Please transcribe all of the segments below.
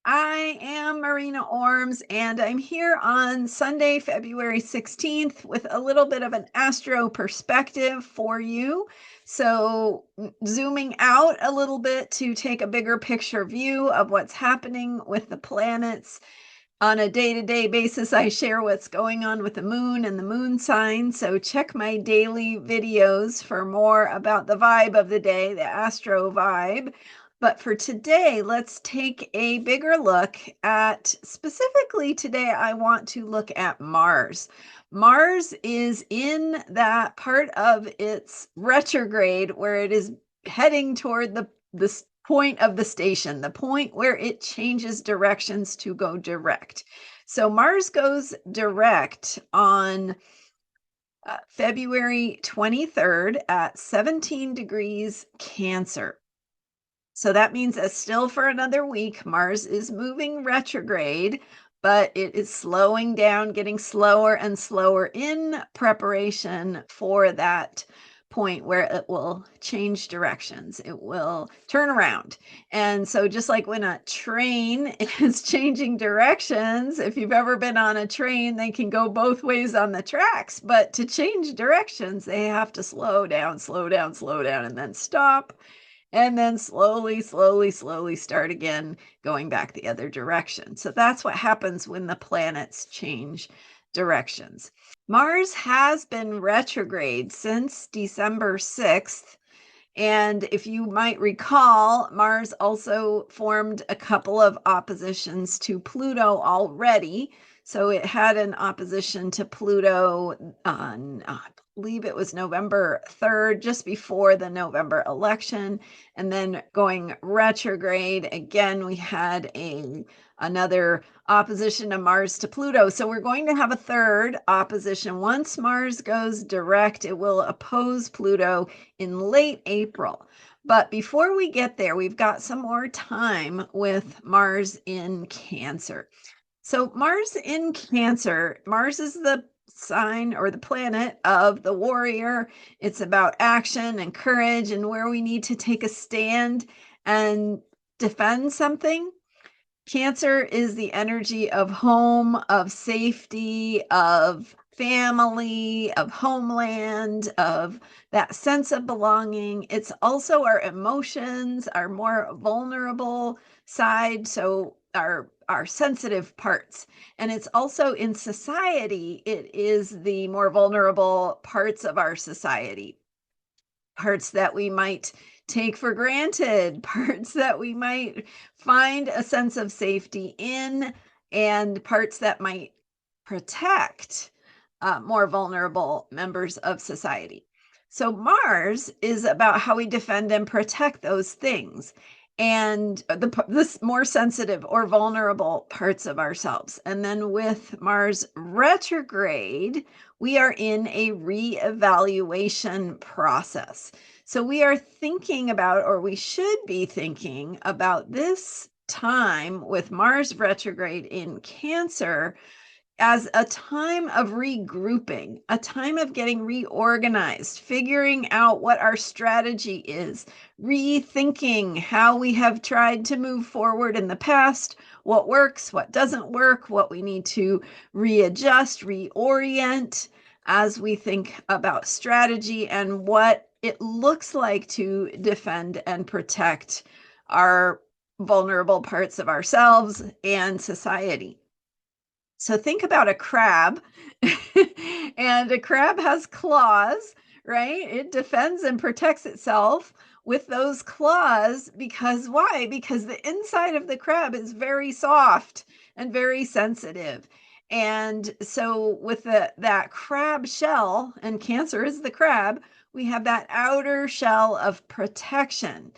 I am Marina Orms, and I'm here on Sunday, February 16th, with a little bit of an astro perspective for you. So, zooming out a little bit to take a bigger picture view of what's happening with the planets. On a day-to-day basis, I share what's going on with the moon and the moon sign. So, check my daily videos for more about the vibe of the day, the Astro Vibe. But for today, let's take a bigger look at, specifically today, I want to look at Mars. Mars is in that part of its retrograde where it is heading toward the point of the station, the point where it changes directions to go direct. So Mars goes direct on February 23rd at 17 degrees Cancer. So that means that still for another week, Mars is moving retrograde, but it is slowing down, getting slower and slower in preparation for that point where it will change directions. It will turn around. And so just like when a train is changing directions, if you've ever been on a train, they can go both ways on the tracks, but to change directions, they have to slow down, slow down, slow down, and then stop and then slowly start again, going back the other direction. So that's what happens when the planets change directions. Mars has been retrograde since December 6th. And if you might recall, Mars also formed a couple of oppositions to Pluto already. So it had an opposition to Pluto on, I believe it was November 3rd, just before the November election. And then going retrograde, again, we had another opposition of Mars to Pluto. So we're going to have a third opposition. Once Mars goes direct, it will oppose Pluto in late April. But before we get there, we've got some more time with Mars in Cancer. So Mars in Cancer, Mars is the sign or the planet of the warrior. It's about action and courage and where we need to take a stand and defend something. Cancer is the energy of home, of safety, of family, of homeland, of that sense of belonging. It's also our emotions, our more vulnerable side, so our sensitive parts. And it's also in society, it is the more vulnerable parts of our society, parts that we might take for granted, parts that we might find a sense of safety in, and parts that might protect more vulnerable members of society. So Mars is about how we defend and protect those things and this more sensitive or vulnerable parts of ourselves. And then with Mars retrograde, we are in a reevaluation process. So we are thinking about, or we should be thinking about, this time with Mars retrograde in Cancer as a time of regrouping, a time of getting reorganized, figuring out what our strategy is, rethinking how we have tried to move forward in the past, what works, what doesn't work, what we need to readjust, reorient as we think about strategy and what it looks like to defend and protect our vulnerable parts of ourselves and society. So think about a crab, and a crab has claws, right? It defends and protects itself with those claws because why? Because the inside of the crab is very soft and very sensitive. And so with that crab shell, and Cancer is the crab, we have that outer shell of protection.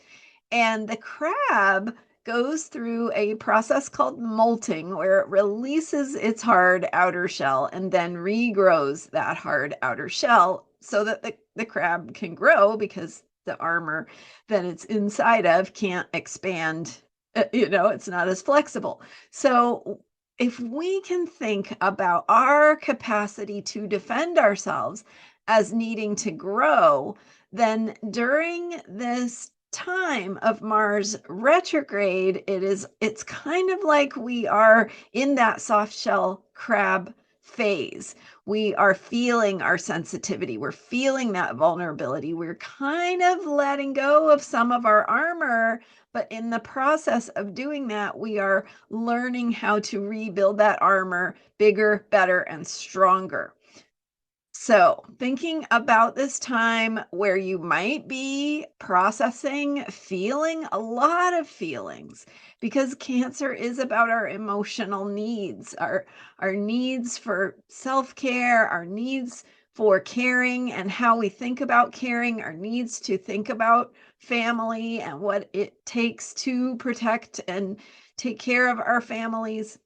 And the crab goes through a process called molting, where it releases its hard outer shell and then regrows that hard outer shell so that the crab can grow, because the armor that it's inside of can't expand. It's not as flexible. So if we can think about our capacity to defend ourselves as needing to grow, then during this time of Mars retrograde, it's kind of like we are in that soft shell crab phase. We are feeling our sensitivity. We're feeling that vulnerability. We're kind of letting go of some of our armor, but in the process of doing that, we are learning how to rebuild that armor bigger, better, and stronger. So, thinking about this time where you might be processing, feeling a lot of feelings, because Cancer is about our emotional needs, our needs for self-care, our needs for caring and how we think about caring, our needs to think about family and what it takes to protect and take care of our families.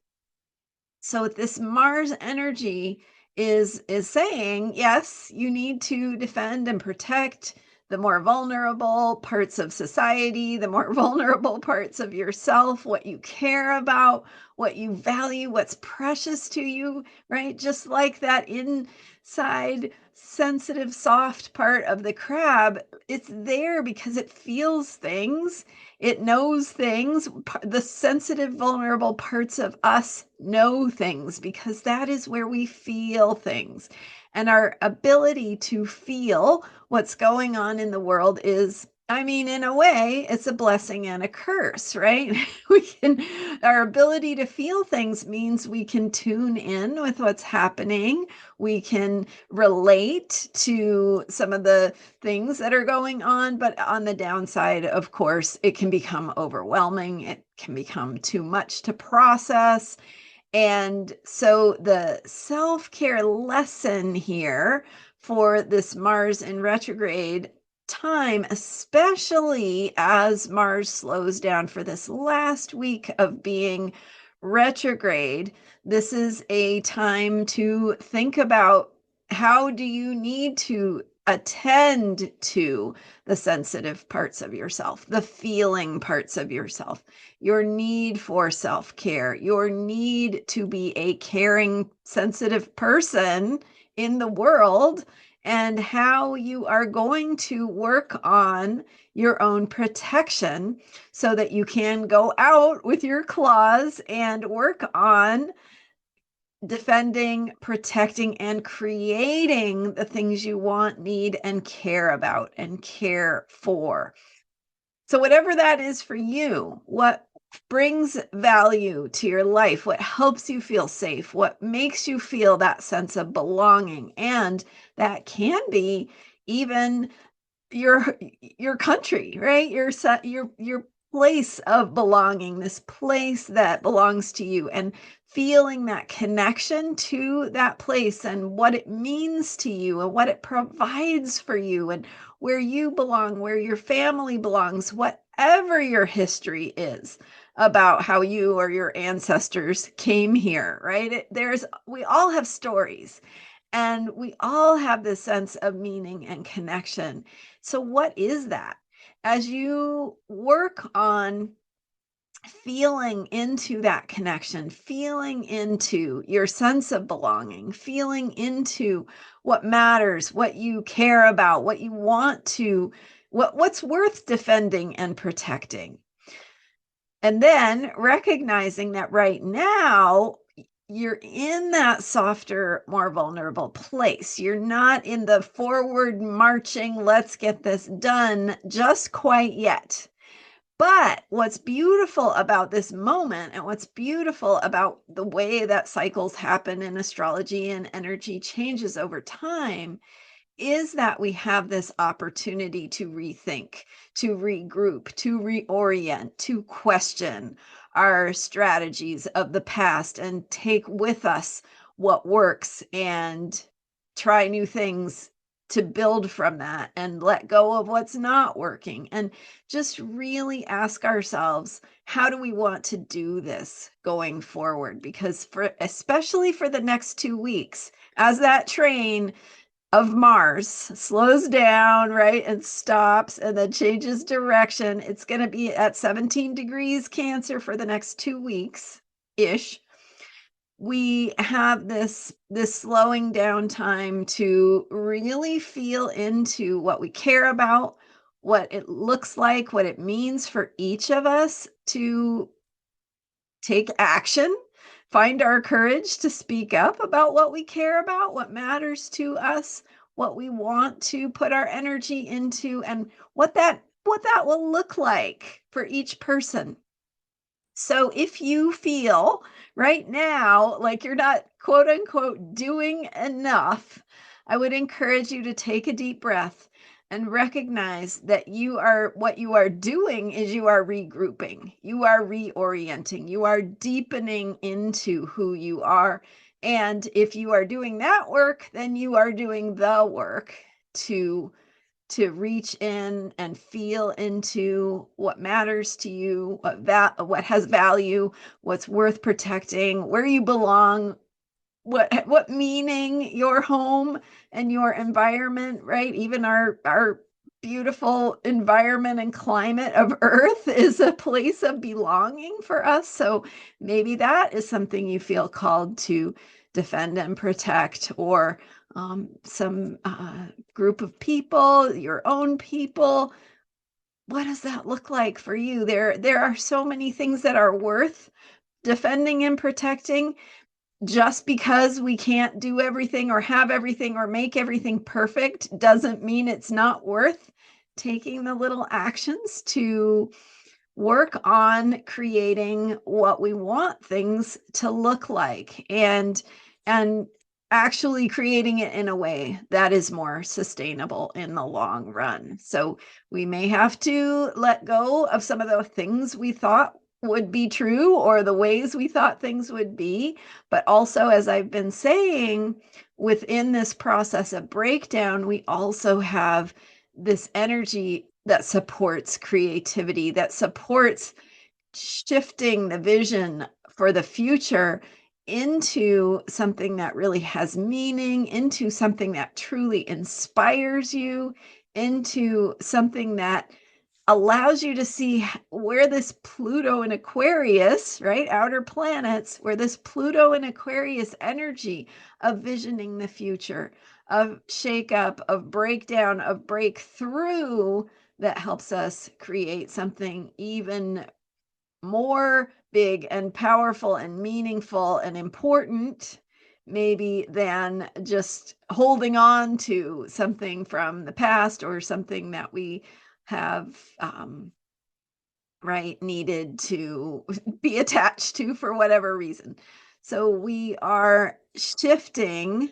So this Mars energy is saying, yes, you need to defend and protect the more vulnerable parts of society, the more vulnerable parts of yourself, what you care about, what you value, what's precious to you, right? Just like that inside sensitive soft part of the crab, it's there because it feels things, it knows things. The sensitive, vulnerable parts of us know things because that is where we feel things. And our ability to feel what's going on in the world is, I mean, in a way, it's a blessing and a curse, right? Our ability to feel things means we can tune in with what's happening. We can relate to some of the things that are going on, but on the downside, of course, it can become overwhelming. It can become too much to process. And so the self-care lesson here for this Mars in retrograde time, especially as Mars slows down for this last week of being retrograde, this is a time to think about how do you need to attend to the sensitive parts of yourself, the feeling parts of yourself, your need for self-care, your need to be a caring, sensitive person in the world, and how you are going to work on your own protection so that you can go out with your claws and work on defending, protecting, and creating the things you want, need, and care about and care for. So, whatever that is for you, what brings value to your life, what helps you feel safe, what makes you feel that sense of belonging, and that can be even your country, right? Your place of belonging, this place that belongs to you, and feeling that connection to that place and what it means to you and what it provides for you and where you belong, where your family belongs, whatever your history is about how you or your ancestors came here, right? We all have stories and we all have this sense of meaning and connection. So, what is that? As you work on feeling into that connection, feeling into your sense of belonging, feeling into what matters, what you care about, what you want to, what's worth defending and protecting. And then recognizing that right now, you're in that softer, more vulnerable place. You're not in the forward marching, let's get this done just quite yet. But what's beautiful about this moment and what's beautiful about the way that cycles happen in astrology and energy changes over time is that we have this opportunity to rethink, to regroup, to reorient, to question our strategies of the past and take with us what works and try new things to build from that and let go of what's not working and just really ask ourselves, how do we want to do this going forward? Because especially for the next 2 weeks, as that train of Mars slows down, right, and stops and then changes direction, it's going to be at 17 degrees Cancer for the next 2 weeks ish. We have this slowing down time to really feel into what we care about, what it looks like, what it means for each of us to take action, find our courage to speak up about what we care about, what matters to us, what we want to put our energy into, and what that will look like for each person. So if you feel right now like you're not quote unquote doing enough, I would encourage you to take a deep breath and recognize that what you are doing is you are regrouping, you are reorienting, you are deepening into who you are. And if you are doing that work, then you are doing the work to reach in and feel into what matters to you, what has value, what's worth protecting, where you belong, what meaning your home and your environment, right? Even our beautiful environment and climate of Earth is a place of belonging for us. So maybe that is something you feel called to defend and protect, or some group of people, your own people. What does that look like for you? There are so many things that are worth defending and protecting. Just because we can't do everything or have everything or make everything perfect doesn't mean it's not worth taking the little actions to work on creating what we want things to look like, and actually creating it in a way that is more sustainable in the long run. So we may have to let go of some of the things we thought would be true, or the ways we thought things would be. But also, as I've been saying, within this process of breakdown, we also have this energy that supports creativity, that supports shifting the vision for the future into something that really has meaning, into something that truly inspires you, into something that allows you to see where this Pluto and Aquarius, right, outer planets, where this Pluto and Aquarius energy of visioning the future, of shakeup, of breakdown, of breakthrough, that helps us create something even more big and powerful and meaningful and important, maybe, than just holding on to something from the past, or something that we have right, needed to be attached to for whatever reason. So we are shifting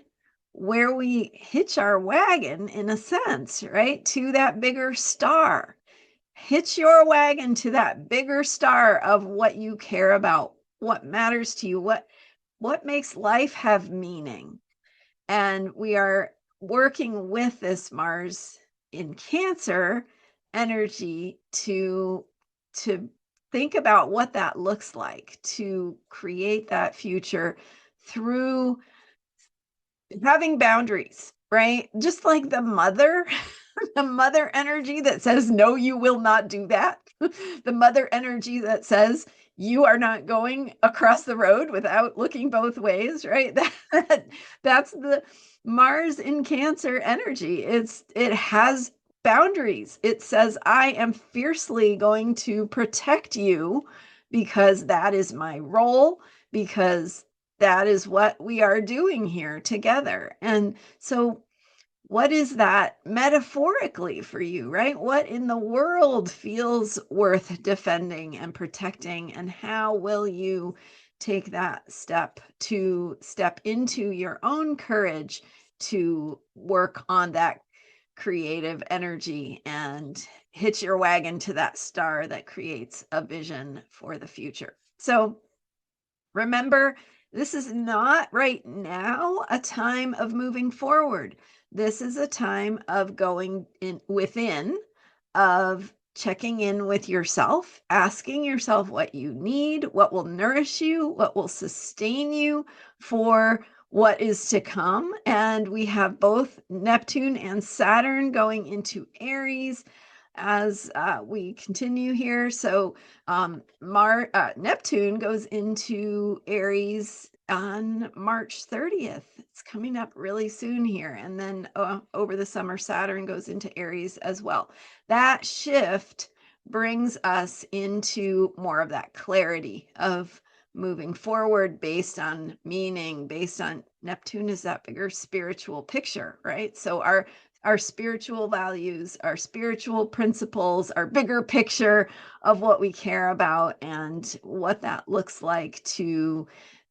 where we hitch our wagon, in a sense, right, to that bigger star. Hitch your wagon to that bigger star of what you care about, what matters to you, what makes life have meaning. And we are working with this Mars in Cancer energy to think about what that looks like, to create that future through having boundaries, right? Just like the mother, the mother energy that says, no, you will not do that. The mother energy that says, you are not going across the road without looking both ways, right? That's the Mars in Cancer energy. It has boundaries. It says, I am fiercely going to protect you because that is my role, because that is what we are doing here together. And so, what is that metaphorically for you, right? What in the world feels worth defending and protecting? And how will you take that step to step into your own courage to work on that creative energy and hitch your wagon to that star that creates a vision for the future? So, remember, this is not right now a time of moving forward. This is a time of going in within, of checking in with yourself, asking yourself what you need, what will nourish you, what will sustain you for what is to come. And we have both Neptune and Saturn going into Aries as we continue here. So Neptune goes into Aries on March 30th. It's coming up really soon here. And then over the summer, Saturn goes into Aries as well. That shift brings us into more of that clarity of moving forward based on meaning, based on Neptune is that bigger spiritual picture, right? So our spiritual values, our spiritual principles, our bigger picture of what we care about and what that looks like to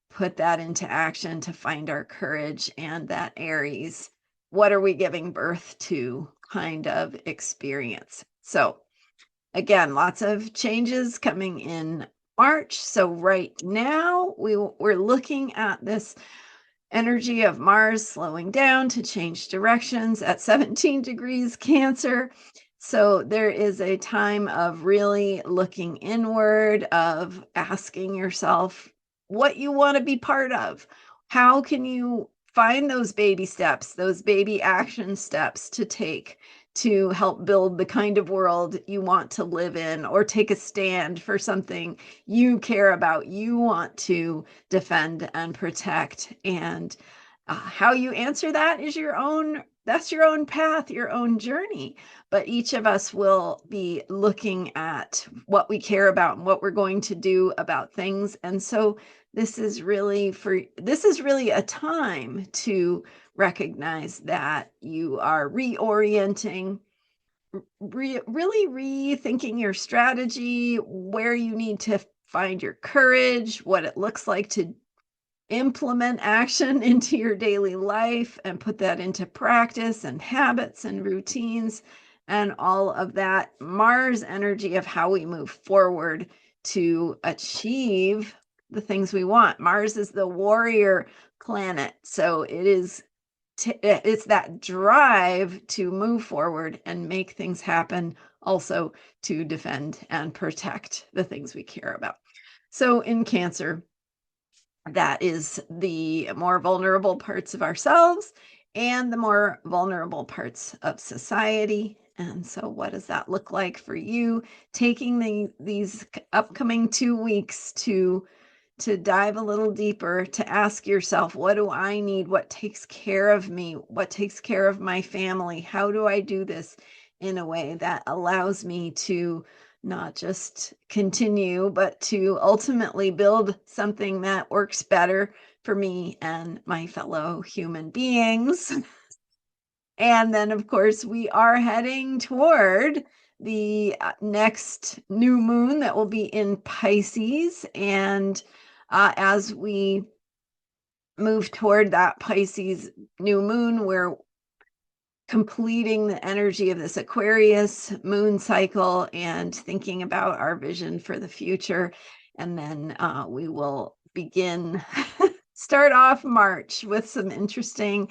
put that into action, to find our courage. And that Aries, what are we giving birth to kind of experience? So again, lots of changes coming in March. So right now we're looking at this energy of Mars slowing down to change directions at 17 degrees Cancer. So there is a time of really looking inward, of asking yourself what you want to be part of. How can you find those baby steps, those baby action steps to take to help build the kind of world you want to live in, or take a stand for something you care about, you want to defend and protect. And how you answer that is that's your own path, your own journey. But each of us will be looking at what we care about and what we're going to do about things. And so this is really a time to recognize that you are reorienting, really rethinking your strategy, where you need to find your courage, what it looks like to implement action into your daily life and put that into practice and habits and routines and all of that Mars energy of how we move forward to achieve the things we want. Mars is the warrior planet, so it's that drive to move forward and make things happen, also to defend and protect the things we care about. So in Cancer, that is the more vulnerable parts of ourselves and the more vulnerable parts of society. And so what does that look like for you, taking these upcoming 2 weeks to dive a little deeper, to ask yourself, what do I need? What takes care of me? What takes care of my family? How do I do this in a way that allows me to not just continue, but to ultimately build something that works better for me and my fellow human beings? And then, of course, we are heading toward the next new moon that will be in Pisces. And as we move toward that Pisces new moon, we're completing the energy of this Aquarius moon cycle and thinking about our vision for the future. And then we will begin, start off March with some interesting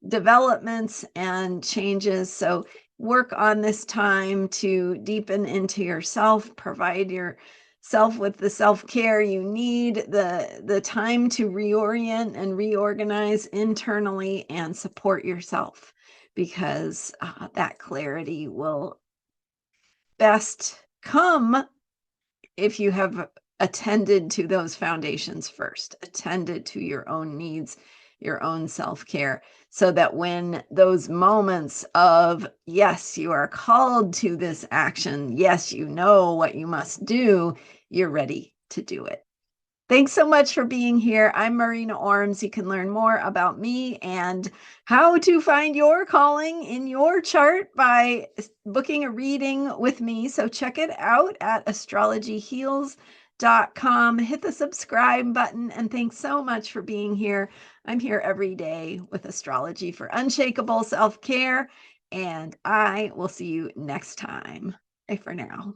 developments and changes. So work on this time to deepen into yourself, provide yourself with the self-care you need, the time to reorient and reorganize internally and support yourself, because that clarity will best come if you have attended to those foundations first, attended to your own needs, your own self-care, so that when those moments of, yes, you are called to this action, yes, you know what you must do, you're ready to do it. Thanks so much for being here. I'm Marina Orms. You can learn more about me and how to find your calling in your chart by booking a reading with me. So check it out at astrologyheals.com. Hit the subscribe button, and thanks so much for being here. I'm here every day with astrology for unshakable self-care, and I will see you next time. Bye for now.